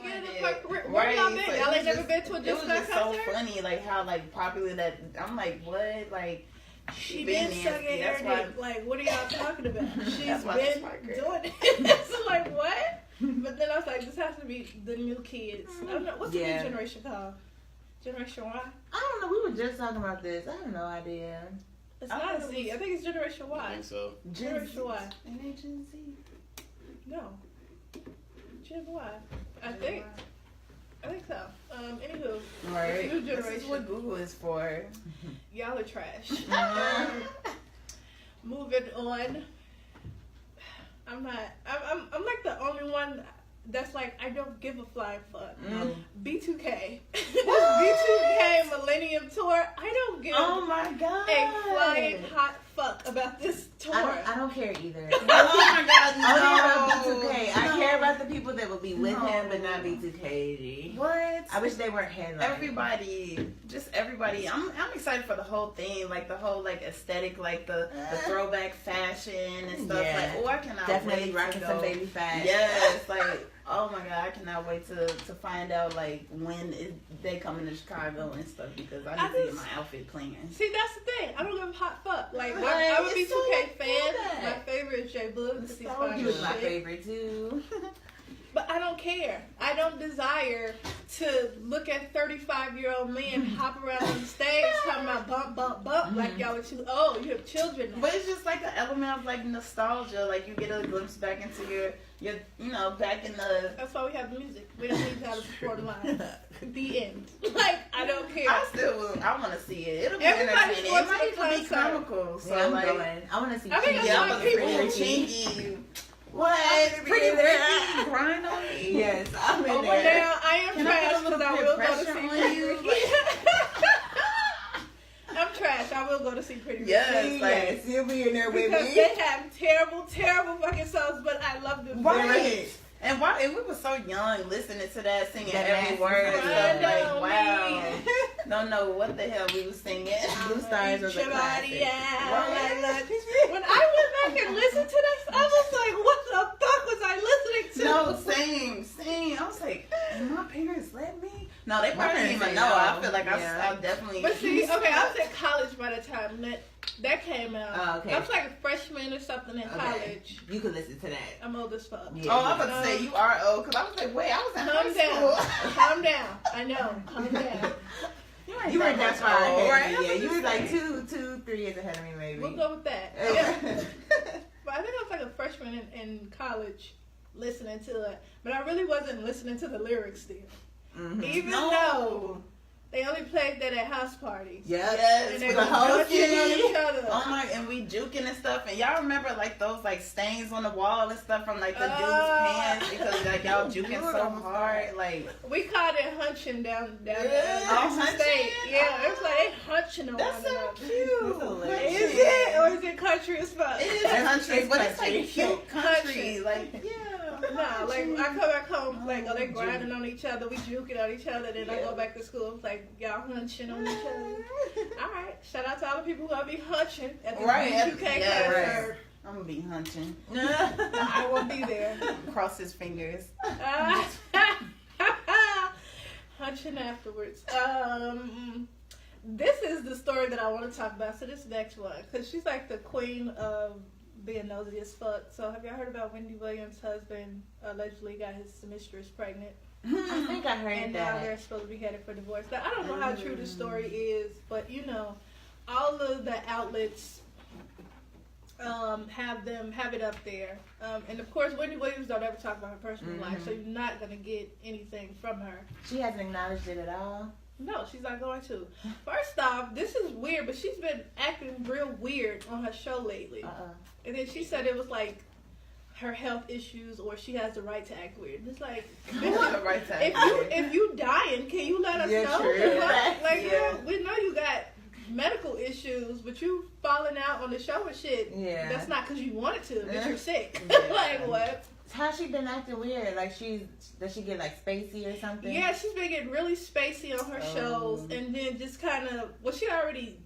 me get in her career. Where y'all been? Y'all ain't never been to a Just It was just concert? so funny, like how like popular that. I'm like, what? Like she been sucking air dick. Like, what are y'all talking about? She's been doing it. So like, what? But then I was like, this has to be the new kids. I don't know what's the new generation called. Generation Y? I don't know. We were just talking about this. I have no idea. It's not Z. I think it's Generation Y. I think so. Generation Y. Ain't it Gen Z? No. Gen Y. I think so. Anywho. Right. New generation. This is what Google is for. Y'all are trash. Moving on. I'm like the only one that's like, I don't give a flying fuck. B2K. B2K Millennium Tour. I don't give oh my God. a flying hot fuck about this tour. I don't care either. Oh my God, no. I don't care about B2K. I care about the people that will be with him, but not B2K. What? I wish they weren't headlining. Everybody. I'm excited for the whole thing, like the whole like aesthetic, like the throwback fashion and stuff. Yeah. Like, oh, I cannot definitely wait rocking to some go. baby fat. Yes, like oh my God, I cannot wait to find out like when they coming to Chicago and stuff because I need to get my outfit planned. See, that's the thing. I don't give a hot fuck. Like I'm a B2K fan. My favorite is J Boog. He was my favorite too. But I don't care. I don't desire to look at 35-year-old men hop around on the stage talking about bump, bump, bump, like y'all are too old. You have children now. But it's just like an element of like nostalgia. Like you get a glimpse back into your back in the. That's why we have music. We don't need to perform live. The end. Like I don't care. I want to see it. It'll be Everybody's entertaining. going It might to the even be comical. So I'm like, going. I want to see. I think Chingy. a lot of people Chingy. What? Pretty there. Grind on me. Yes, I'm in Well, there. now I am trash because I will go to see Pretty Ricky. I'm trash. I will go to see Pretty Ricky. Yes, you'll be in there with because me. they have terrible, terrible fucking songs, but I love them. Right. And we were so young listening to that, singing every word. Grind Like, on wow. me. Don't know what the hell we was singing. Blue Stars was a classic. When I went back and listened to this, I was like, what the fuck was I listening to? No, same. I was like, did my parents let me? No, they probably didn't even know. I feel like I definitely. But see, okay, I was in college by the time that came out. Oh, okay. I was like a freshman or something in college. You could listen to that. I'm old as fuck. Yeah. Oh, I'm about to say you are old because I was like, wait, I was in high school. Calm down. I know. Calm down. You weren't that far ahead, right? Yeah, you were like 3 years ahead of me, maybe. We'll go with that. Yeah. But I think I was like a freshman in college listening to it. But I really wasn't listening to the lyrics still. Mm-hmm. Even though they only played that at house parties. Yes, And they with were the hosting. on each other. Oh my, and we juking and stuff. And y'all remember like those like stains on the wall and stuff from like the dude's pants because like y'all juking so hard. Like we called it hunching down the hunching? state. Yeah, it was like they hunching on that's one so another. cute. Is it or is it country as fuck? It is country, but it's like country. cute country. Like Nah, like I come back home, like they grinding on each other, we juking on each other, then I go back to school, it's like y'all hunching on each other. Alright, shout out to all the people who gonna be hunching at the B2K concert. I'm gonna be hunching. I won't be there. Cross his fingers. Hunching afterwards. This is the story that I want to talk about. So this next one, because she's like the queen of being nosy as fuck. So have y'all heard about Wendy Williams' husband allegedly got his mistress pregnant? I think I heard and that. now they're supposed to be headed for divorce. Now, I don't know how true the story is, but you know, all of the outlets have it up there. And of course, Wendy Williams don't ever talk about her personal life, so you're not gonna get anything from her. She hasn't acknowledged it at all. No, she's not going to. First off, this is weird, but she's been acting real weird on her show lately. And then she said it was like her health issues or she has the right to act weird. It's like, if you dying, can you let us know? True. Like, we know you got medical issues, but you falling out on the show and shit. Yeah. That's not because you wanted to, because you're sick. Yeah. Like, what? How's she been acting weird? Like does she get like spacey or something? Yeah, she's been getting really spacey on her shows, and then just kind of, well, she already,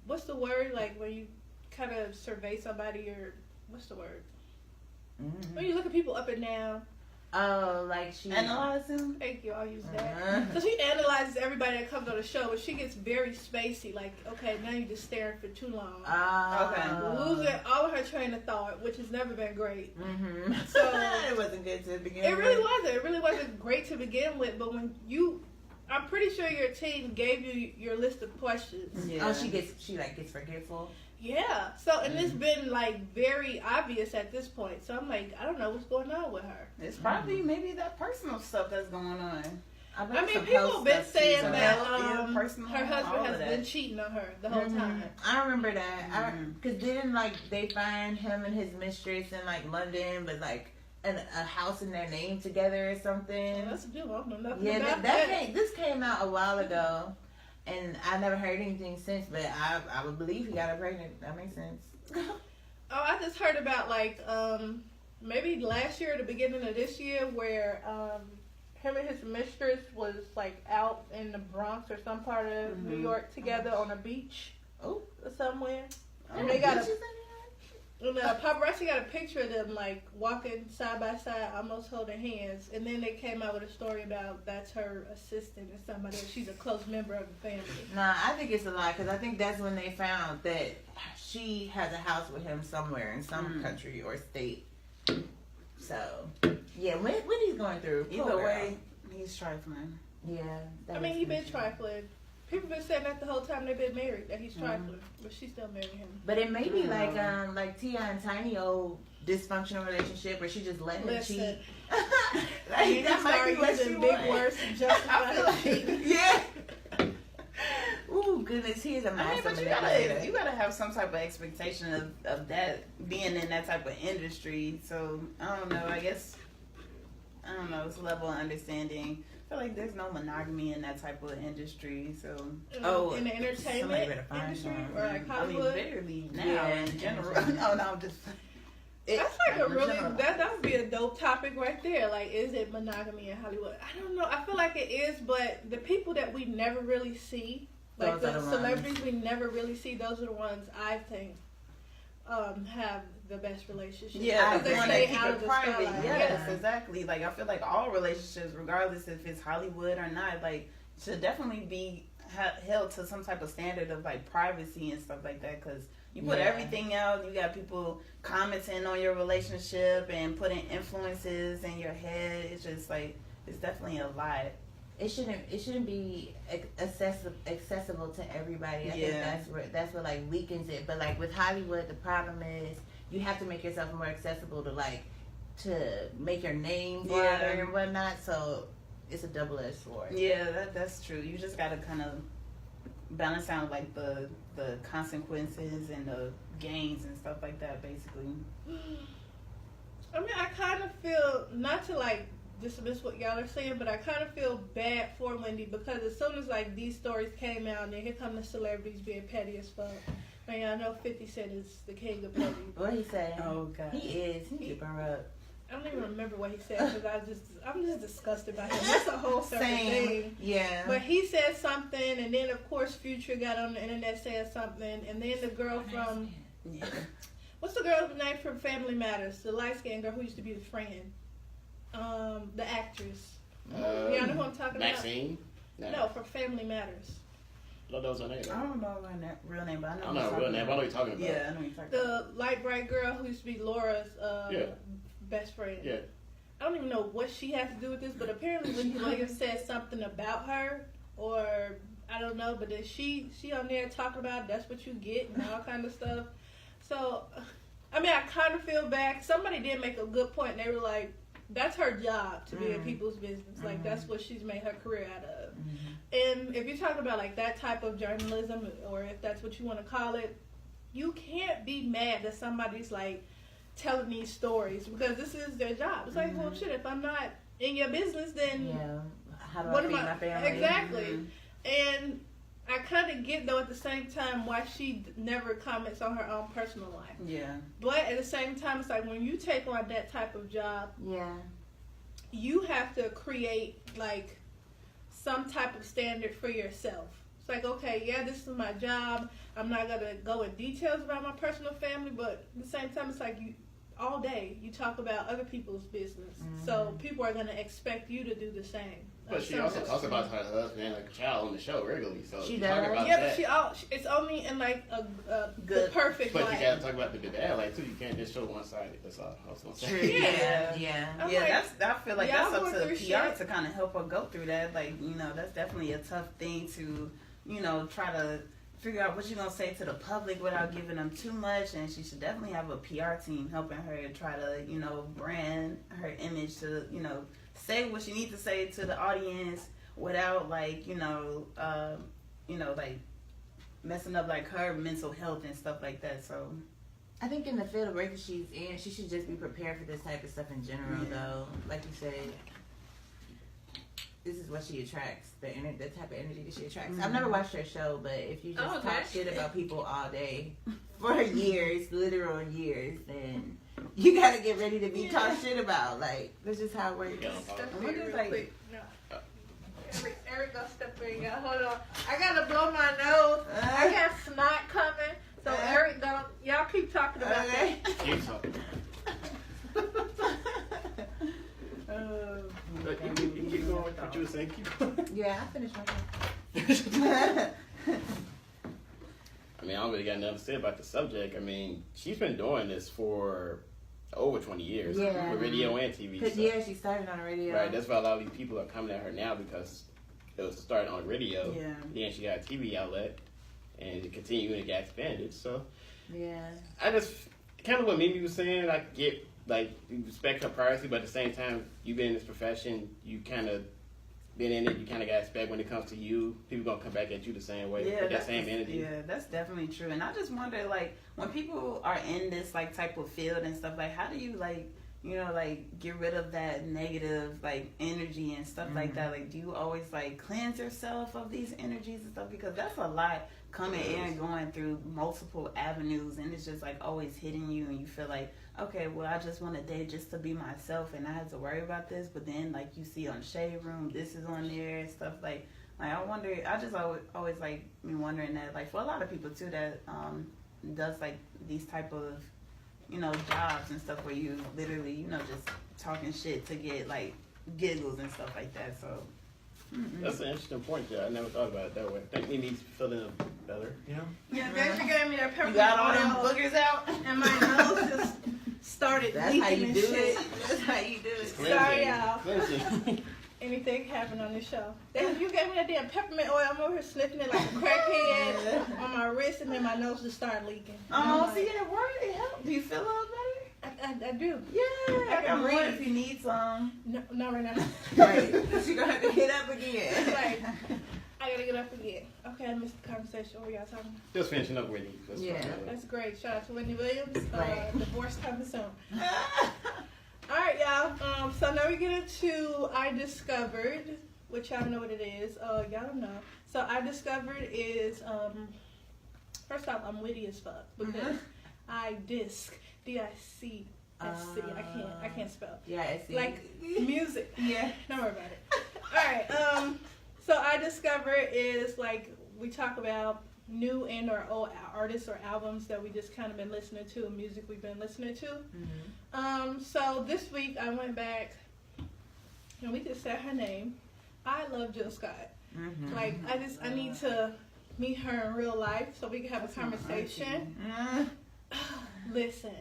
what's the word? Like when you kind of survey somebody, or what's the word? When you look at people up and down, Oh, like she analyze him. Thank you. I'll use that. So she analyzes everybody that comes on the show, but she gets very spacey. Like, okay, now you're just staring for too long. Okay. Losing all of her train of thought, which has never been great. Mm-hmm. So it wasn't good to begin with. with. It really wasn't great to begin with. But when I'm pretty sure your team gave you your list of questions. Yeah. Oh, she gets forgetful. Yeah. So, and it's been, like, very obvious at this point. So, I'm like, I don't know what's going on with her. It's probably maybe that personal stuff that's going on. I mean, people have been saying that her husband has been cheating on her the whole time. I remember that. Because didn't, like, they find him and his mistress in, like, London, but, like, a house in their name together or something? That's a deal. I don't know nothing about that. This came out a while ago. And I never heard anything since, but I would believe he got her pregnant. That makes sense. I just heard about, like, maybe last year or the beginning of this year where him and his mistress was, like, out in the Bronx or some part of New York together on a beach or somewhere. And they got and the paparazzi got a picture of them, like, walking side by side, almost holding hands. And then they came out with a story about that's her assistant or somebody. She's a close member of the family. Nah, I think it's a lie, because I think that's when they found that she has a house with him somewhere in some country or state. So, yeah, what he's going through. Either way, he's trifling. Yeah. I mean, he's been trifling. People been saying that the whole time they've been married, that he's trifling, but she still married him. But it may be like Tia and Tiny old dysfunctional relationship where she just let him cheat. Like, that might be what she big words to justify cheating. Yeah. Ooh, goodness, he is a master. But you gotta have some type of expectation of that being in that type of industry. So I don't know. It's a level of understanding. I feel like there's no monogamy in that type of industry. So in the entertainment industry or like Hollywood. I mean, barely now in general. I'm just. That's like a really that would be a dope topic right there. Like, is it monogamy in Hollywood? I don't know. I feel like it is, but the people that we never really see, like the celebrities we never really see, those are the ones I think have the best relationships. Yeah, they stay out of the private. spotlight. Yes, exactly. Like, I feel like all relationships, regardless if it's Hollywood or not, like, should definitely be held to some type of standard of, like, privacy and stuff like that. Because you put everything out, you got people commenting on your relationship and putting influences in your head. It's just like, it's definitely a lot. It shouldn't be accessible to everybody. I think that's what like weakens it. But like with Hollywood, the problem is you have to make yourself more accessible to make your name broader and whatnot. So it's a double-edged sword. Yeah, that's true. You just gotta kind of balance out like the consequences and the gains and stuff like that, basically. I mean, I kind of feel, not to like dismiss what y'all are saying, but I kind of feel bad for Wendy because as soon as like these stories came out, and then here come the celebrities being petty as fuck. I mean, I know 50 Cent is the king of petty. What he say? Oh God, he is. He her up. I don't even remember what he said because I'm just disgusted by him. That's a whole separate thing. Yeah. But he said something, and then of course Future got on the internet said something, and then the girl from what's the girl's name from Family Matters? The light skinned girl who used to be the friend. The actress. Y'all know who I'm talking Maxine? about? No, from Family Matters. I don't know her name. I don't know her real name, but I know. I don't know her real name, but I know you're talking about. Yeah, I know you're talking about. The light bright girl who used to be Laura's best friend. Yeah. I don't even know what she has to do with this, but apparently Wendy Williams said something about her, or I don't know, but then she on there talking about that's what you get and all kind of stuff. So, I mean, I kind of feel bad. Somebody did make a good point, and they were like, that's her job to be in people's business. Like, that's what she's made her career out of. And if you're talking about, like, that type of journalism, or if that's what you want to call it, you can't be mad that somebody's, like, telling these stories because this is their job. It's like, well, shit, if I'm not in your business, then how do I feed my family? Exactly. And I kind of get, though, at the same time, why she never comments on her own personal life. Yeah. But at the same time, it's like when you take on that type of job, you have to create, like, some type of standard for yourself. It's like, okay, this is my job. I'm not going to go in details about my personal family, but at the same time, it's like all day. You talk about other people's business, so people are gonna expect you to do the same. But she also talks about her husband and a child on the show regularly. So She you does. talk about Yeah, that. but it's only in like a Good. the perfect But light. you gotta talk about the dad life too. You can't just show one sided. That's all I was gonna say. True. Yeah. Yeah. I'm Yeah, like, I feel like y'all that's up going to the through PR shit. to kind of help her go through that. Like, that's definitely a tough thing to, try to figure out what you're going to say to the public without giving them too much. And she should definitely have a PR team helping her try to, brand her image to, say what she needs to say to the audience without, like, like messing up, like, her mental health and stuff like that. So I think in the field of work that she's in, she should just be prepared for this type of stuff in general, though. Like you said, this is what she attracts, the type of energy that she attracts. I've never watched her show, but if you just talk shit about people all day for years, literal years, then you gotta get ready to be talked shit about. Like, that's just how it works. Yeah, Step I'm in wondering, real like- quick. No. Eric gonna step in, y'all. Hold on. I gotta blow my nose. I got snot coming. So Eric gonna, y'all keep talking about that. Keep talking. But you keep going with what you were saying. Keep going. Yeah, I finished my I mean, I don't really got nothing to say about the subject. I mean, she's been doing this for over 20 years. Yeah. With radio and TV. Because, yeah, she started on the radio. Right, that's why a lot of these people are coming at her now because it was started on radio. Yeah. Then she got a TV outlet. And it continued and it got expanded. So, Yeah. I just, kind of what Mimi was saying, I get, like, you respect her privacy, but at the same time, you've been in this profession, you kind of been in it, you kind of got to expect when it comes to you, people going to come back at you the same way, with that same energy. Yeah, that's definitely true. And I just wonder, like, when people are in this, like, type of field and stuff, like, how do you, like, get rid of that negative, like, energy and stuff like that? Like, do you always, like, cleanse yourself of these energies and stuff? Because that's a lot coming in and going through multiple avenues, and it's just, like, always hitting you, and you feel like, okay, well, I just want a day just to be myself, and I have to worry about this, but then, like, you see on Shade Room, this is on there and stuff, like, I wonder, I just always like, me wondering that, like, for a lot of people, too, that does, like, these type of, jobs and stuff where you literally, just talking shit to get, like, giggles and stuff like that, so. That's an interesting point, yeah. I never thought about it that way. I think Mimi's feeling better, Yeah, then she gave me that peppermint You got all them oil, boogers out? and my nose just started That's leaking how you and do shit. it. That's how you do it. Sorry, y'all. Cleansing. Anything happened on the show. Then you gave me that damn peppermint oil. I'm over here sniffing it like a crackhead on my wrist, and then my nose just started leaking. Oh, see, it worked. It helped. Do you feel a little better? I do. Yeah, I can got more breathe. if you need some. No, not right now. Right. She's going to have to get up again. Like, I gotta get up again. Okay, I missed the conversation. What were y'all talking about? Just finishing up with you. Yeah. That's great. Shout out to Whitney Williams. Right. Divorce coming soon. All right, y'all. So now we get into I Discovered, which y'all know what it is. Y'all don't know. So I Discovered is, first off, I'm witty as fuck because I disc, D-I-C-S-C. I can't spell. Yeah, I see. Like music. Yeah. Don't worry about it. All right. So I Discovered is like we talk about new and or old artists or albums that we just kind of been listening to, and music we've been listening to. So this week I went back and we just said her name. I love Jill Scott. Like I need to meet her in real life so we can have a conversation. Listen,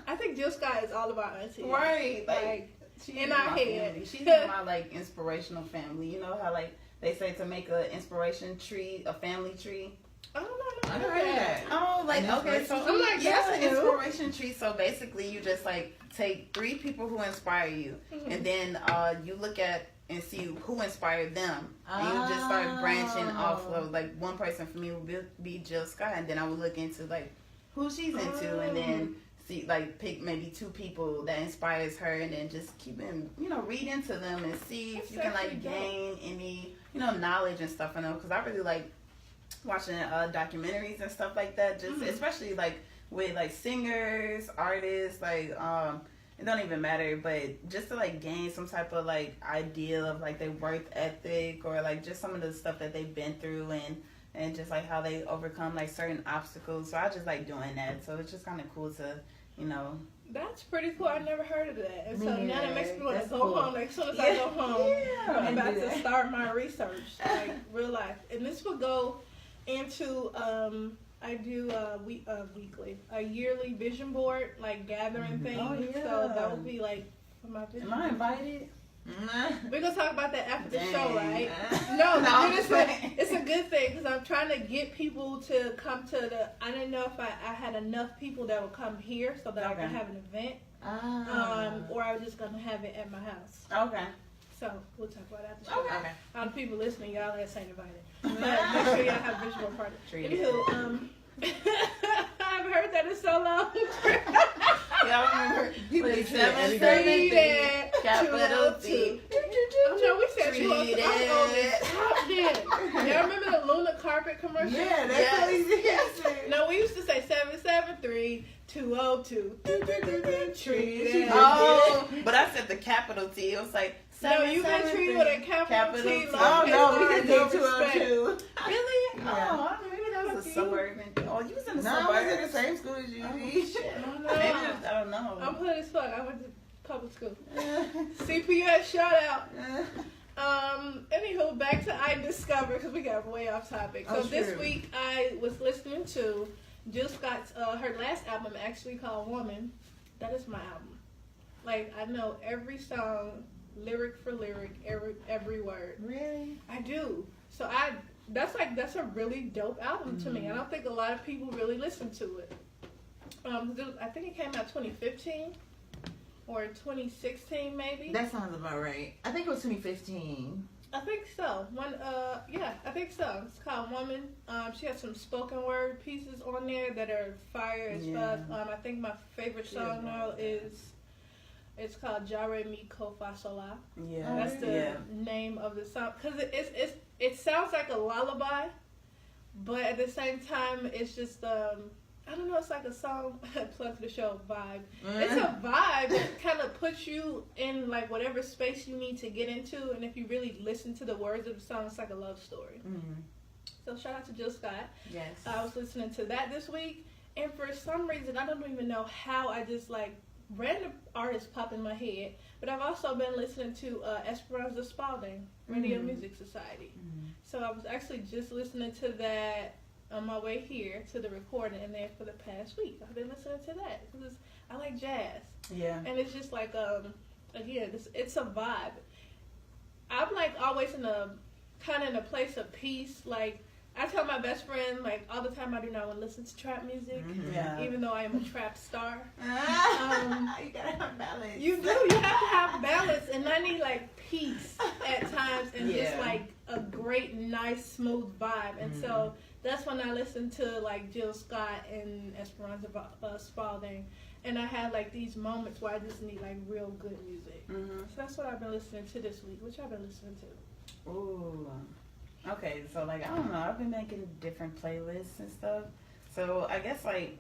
I think Jill Scott is all about auntie. Right. Like she's in our my head. family. She's in my, like, inspirational family. You know how, like, they say to make an inspiration tree, a family tree? I don't know. I never heard that. Oh, like, An okay, so I'm like, yeah, that's it's an new. inspiration tree. So basically, you just, like, take 3 people who inspire you, and then you look at and see who inspired them. And you just start branching off of, like, one person for me would be Jill Scott, and then I would look into, like, who she's into, and then see, like, pick maybe 2 people that inspires her, and then just keep in, read into them and see if you can, like, gain any, knowledge and stuff from them. Because I really like watching documentaries and stuff like that, just especially, like, with, like, singers, artists, like, it don't even matter, but just to, like, gain some type of, like, idea of, like, their work ethic, or, like, just some of the stuff that they've been through, and just, like, how they overcome, like, certain obstacles. So I just like doing that. So it's just kind of cool to, That's pretty cool. I never heard of that. And Me so now neither. that makes me want to That's go cool. home. Like, as soon as I go home, I'm about do to that. start my research, like real life. And this will go into I do weekly, a yearly vision board, like gathering things. Oh, yeah. So that would be like for my vision. Am I invited? We're gonna talk about that after the Dang. show, right? No, No, I'm it's, just a, saying. it's a good thing because I'm trying to get people to come to the. I didn't know if I had enough people that would come here so that I Okay. could have an event, or I was just gonna have it at my house. Okay. So we'll talk about that after the show. Okay. Okay. All the people listening, y'all ass ain't invited. But make sure y'all have a visual party. Treated. Anywho, I've heard that in so long. Y'all remember? People Like, say everything. Treated. Capital T. Oh no, we said you on Treated. top then. Y'all remember the Luna carpet commercial? Yeah, that's Yes. what he said. No, we used to say 773-202. Treated. Oh, but I said the capital T. It was like No, you been treated with a capital T. T. Like, Oh no, we it's can like do no respect. 202. Really? Yeah. Oh, maybe that was a suburban. Oh, you was in the No, I was in the suburbs. same school as you. Oh, shit. Oh, no. Maybe I don't know. I'm hood as fuck. I went to public school. CPS shout out. Anywho, back to I Discover because we got way off topic. So Oh, this true. week I was listening to Jill Scott's her last album actually called Woman. That is my album. Like I know every song, lyric for lyric, every word. Really? I do. So that's a really dope album to me. I don't think a lot of people really listen to it. I think it came out 2015 or 2016 maybe. That sounds about right. I think it was 2015. I think so. I think so. It's called Woman. She has some spoken word pieces on there that are fire as fuck. I think my favorite song now it's called Jare Mi Ko Fa Sola. Yeah. That's the name of the song because it sounds like a lullaby, but at the same time it's just I don't know. It's like a song plug for the show vibe. It's a vibe that kind of puts you in like whatever space you need to get into, and if you really listen to the words of the song, it's like a love story. So shout out to Jill Scott. Yes. I was listening to that this week, and for some reason I don't even know how I just like random artists pop in my head, but I've also been listening to Esperanza Spalding, Radio Music Society. So I was actually just listening to that on my way here to the recording, and then for the past week I've been listening to that because I like jazz. Yeah. And it's just like again, it's a vibe. I'm like always in a place of peace. Like I tell my best friend like all the time I do not want to listen to trap music, Yeah. even though I am a trap star. You gotta have balance. You do. You have to have balance, and I need like peace at times, and just like a great, nice, smooth vibe. And so that's when I listen to like Jill Scott and Esperanza Spalding, and I have like these moments where I just need like real good music. So that's what I've been listening to this week. Which I've been listening to. Ooh. Okay, so like I don't know, I've been making different playlists and stuff. So I guess like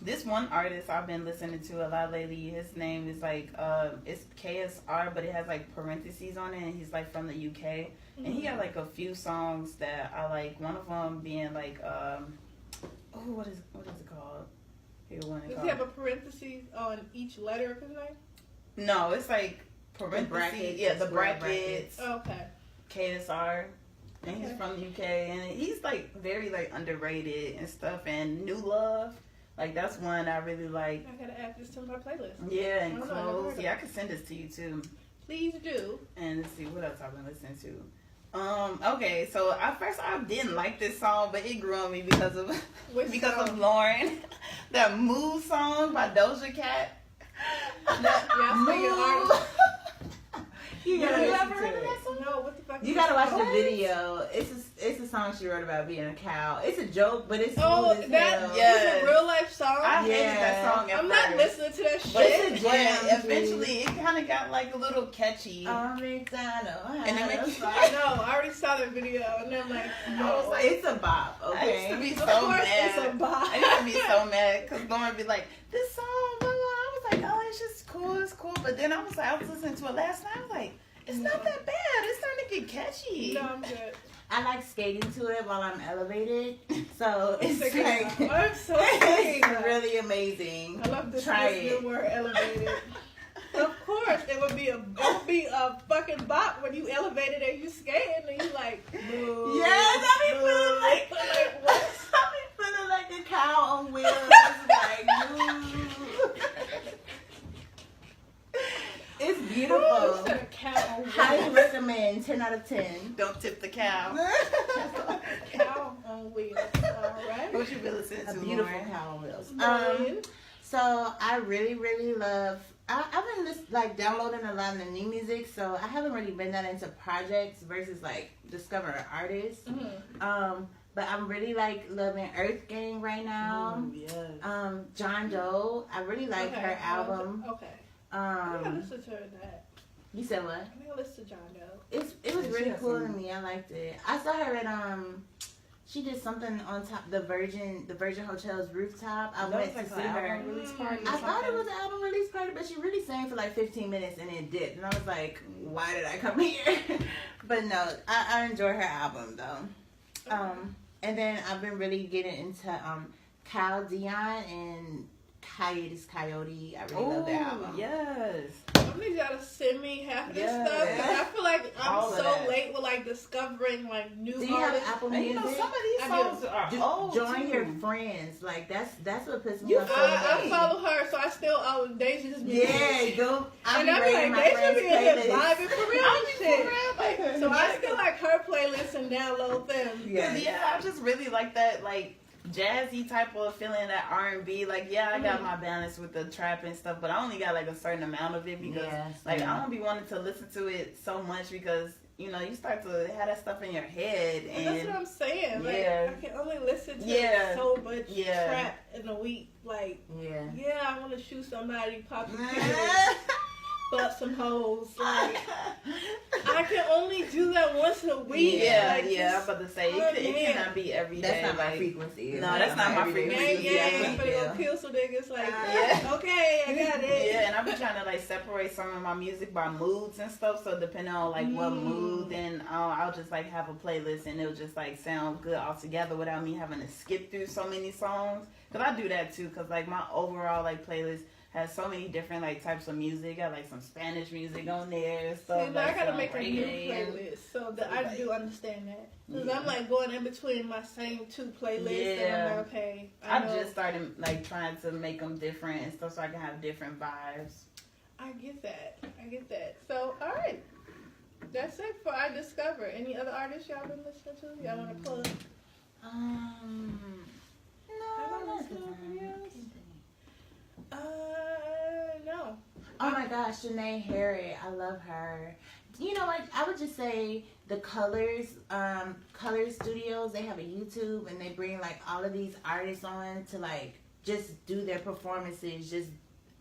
this one artist I've been listening to a lot lately, his name is like it's KSR, but it has like parentheses on it, and he's like from the UK. And he got like a few songs that I like. One of them being like what is it called? Does he have a parenthesis on each letter of his name? No, it's like parentheses. brackets, Yeah, the square brackets. Oh, okay. KSR. And he's from the UK, and he's like very like underrated and stuff. And New Love, like that's one I really like. I gotta add this to my playlist. Yeah, and I don't know, I never Clothes. heard of Yeah, I can send this to you too. Please do. And let's see what else I've been listening to. Okay, so at first I didn't like this song, but it grew on me because of of Lauren. That Move song by Doja Cat. Yeah, speaking artist. You gotta You listen ever to heard of it. that song? No, what the fuck? You gotta watch the What? video. It's a song she wrote about being a cow. It's a joke, but it's Oh, smooth as that hell. Yeah. is a real life song. I hated Yeah. that song at I'm first. not listening to that But shit. it's a jam, eventually it kind of got like a little catchy. McDonald. And it makes you I know. I already saw the video, and I'm like, I was no. like, It's a bop, I used to okay? be Of so course, mad. it's a bop. I used to be so mad because Lauren would be like, this song, blah, blah. I was like, oh, it's just cool, it's cool. But then I was listening to it last night. I was like, it's not that bad. It's starting to get catchy. No, I'm good. I like skating to it while I'm elevated. So it's like I'm so it's really amazing. I love this Try new word, elevated. Of course, it would be a fucking bop when you elevated and you skating and you like, boo. Yes, I be feeling like what? I be feeling like a cow on wheels. It's like, boo. It's beautiful. Ooh, a cow on Highly wheels. recommend. 10 out of 10. Don't tip the cow. Cow on wheels. All right. What you been listening A to, beautiful Lauren? cow on wheels. Lauren. So I really, really love. I've been downloading a lot of the new music, so I haven't really been that into projects versus like discovering artists. Mm-hmm. But I'm really loving Earth Gang right now. Yes. John Doe, I really like her album. Okay. I think I Um, listened to her that. you said what? I think I listened to John Doe. It was Yeah, she really has cool some- to me. I liked it. I saw her at she did something on top the Virgin Hotel's rooftop. I went to see her. Release party or I thought it something? was an album release party, but she really sang for like 15 minutes and it dipped. And I was like, why did I come here? But no, I enjoy her album though. And then I've been really getting into Kyle Dion and Coyote's Coyote. I really love that album. Yes. I need y'all to send me half of this Yeah. stuff because I feel like I'm All of so that. late with like discovering like new Do you have artists. Apple And Music? you know, some of these I songs do. are old Join too. your friends. Like that's what puts me You on so I late. follow her, so I still Deja just be Yeah, go. I'll and be I be rating like, my Deja friends' be in here playlists. vibing for real I and be shit. for real, like, So I yeah. still like her playlist and download them. Yeah. Yeah, I just really like that, like, jazzy type of feeling, that R&B. Like, yeah, I got my balance with the trap and stuff, but I only got like a certain amount of it because, I don't be wanting to listen to it so much because, you know, you start to have that stuff in your head. And that's what I'm saying. Like, Yeah. I can only listen to Yeah. so much Yeah. trap in a week. Like, Yeah. I want to shoot somebody, pop some pills, butt some hoes. Like, I can only do that once a week. Yeah, like, yeah, I'm just- about to say, oh, it man. cannot be every day. That's not my like, frequency. No, that's not my everyday frequency. Gang, Yeah, gang, yeah. but go kill some niggas. Like, Yeah. okay, I got it. Yeah, and I've been trying to like separate some of my music by moods and stuff. So depending on like what mood, then I'll just like have a playlist and it'll just like sound good all together without me having to skip through so many songs. Cause I do that too. Cause like my overall like playlist has so many different like types of music. Got like some Spanish music on there. So See, now I like, gotta some make a new reggae and- playlist so that I do understand that. Because Yeah. I'm like going in between my same two playlists and I'm like, okay. I know. just started like trying to make them different and stuff so I can have different vibes. I get that. So, alright. That's it for I Discover. Any other artists y'all been listening to? Y'all want to plug? No, Have I listened to anybody else? No. Oh my gosh, Shanae Harry, I love her. You know what? I would just say the Colors Studios. They have a YouTube and they bring like all of these artists on to like just do their performances. Just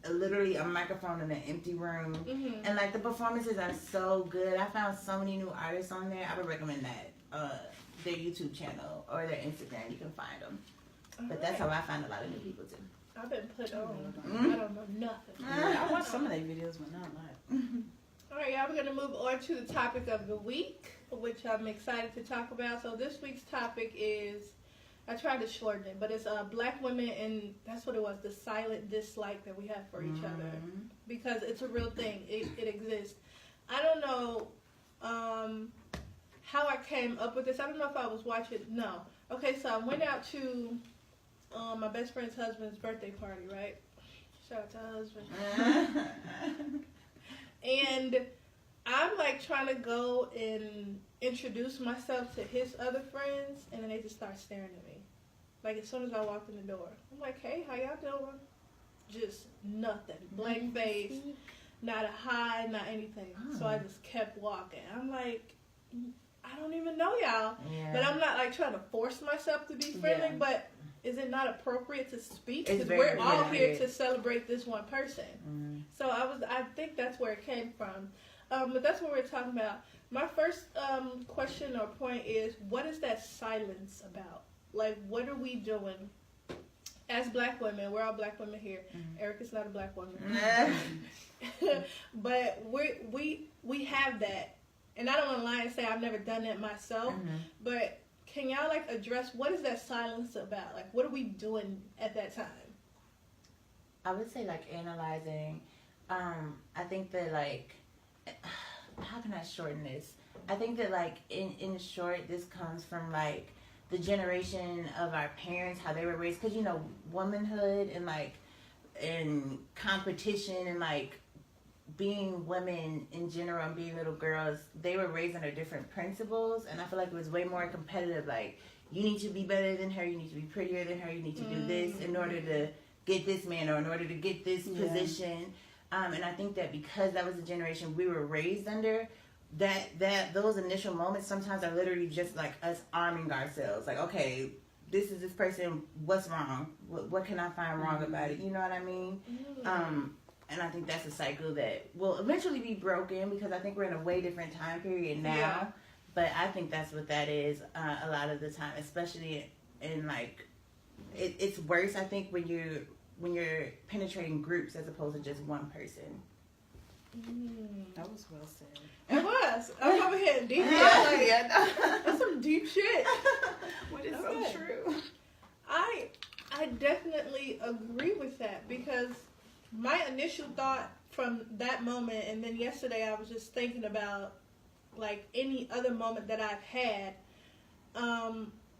literally a microphone in an empty room, and like the performances are so good. I found so many new artists on there. I would recommend that their YouTube channel or their Instagram. You can find them. But that's how I find a lot of new people too. I've been put on. I don't know nothing. Yeah, I watched some of their videos, but not a lot. Alright, y'all, we're going to move on to the topic of the week, which I'm excited to talk about. So this week's topic is, I tried to shorten it, but it's black women, and that's what it was, the silent dislike that we have for each other. Because it's a real thing. It exists. I don't know how I came up with this. I don't know if I was watching. No. Okay, so I went out to my best friend's husband's birthday party, right? Shout out to her husband. And I'm like trying to go and introduce myself to his other friends, and then they just start staring at me. Like as soon as I walked in the door, I'm like, "Hey, how y'all doing?" Just nothing, blank face, not a hi, not anything. So I just kept walking. I'm like, I don't even know y'all, but I'm not like trying to force myself to be friendly. Yeah. But is it not appropriate to speak? It's Because very we're all here appropriate. to celebrate this one person. So I think that's where it came from. But that's what we're talking about. My first question or point is, what is that silence about? Like, what are we doing as black women? We're all black women here. Erica's not a black woman. But we have that. and I don't want to lie and say I've never done that myself, but can y'all like address what is that silence about? Like, what are we doing at that time? I would say like analyzing. I think that like, how can I shorten this? I think that like in short, this comes from like the generation of our parents, how they were raised. Because you know, womanhood and like and competition and like being women in general and being little girls, they were raised under different principles, and I feel like it was way more competitive. Like, you need to be better than her, you need to be prettier than her, you need to do this in order to get this man or in order to get this position. And I think that because that was the generation we were raised under, that those initial moments sometimes are literally just like us arming ourselves. Like, okay, this is this person, what's wrong? What can I find wrong about it? You know what I mean? And I think that's a cycle that will eventually be broken, because I think we're in a way different time period now. Yeah. But I think that's what that is a lot of the time, especially in like, it's worse, I think, when you're penetrating groups as opposed to just one person. That was well said. It was. I'm over here deep. That's some deep shit. What is so true? I definitely agree with that, because my initial thought from that moment, and then yesterday I was just thinking about like any other moment that I've had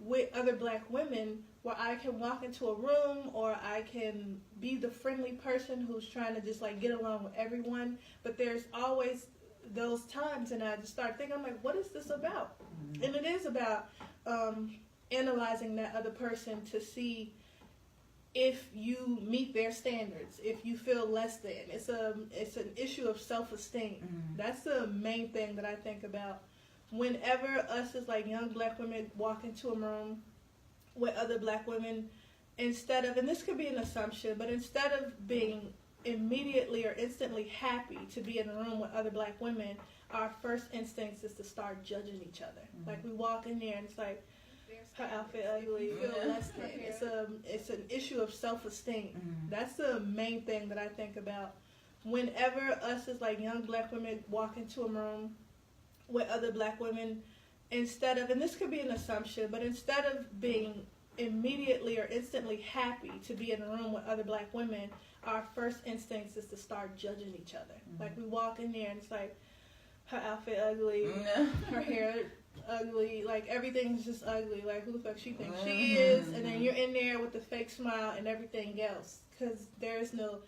with other black women, where I can walk into a room or I can be the friendly person who's trying to just like get along with everyone, but there's always those times, and I just start thinking, I'm like, what is this about? And it is about analyzing that other person to see if you meet their standards, if you feel less than. It's an issue of self-esteem. That's the main thing that I think about whenever us as like young black women walk into a room with other black women, instead of, and this could be an assumption, but instead of being immediately or instantly happy to be in a room with other black women, our first instinct is to start judging each other. Like, we walk in there and it's like, her outfit ugly, feel less than. It's an issue of self-esteem. That's the main thing that I think about whenever us as like young black women walk into a room with other black women, instead of, and this could be an assumption, but instead of being immediately or instantly happy to be in a room with other black women, our first instinct is to start judging each other. Like, we walk in there and it's like, her outfit ugly, her hair ugly, like everything's just ugly, like who the fuck she thinks she is, and then you're in there with the fake smile and everything else, because there's no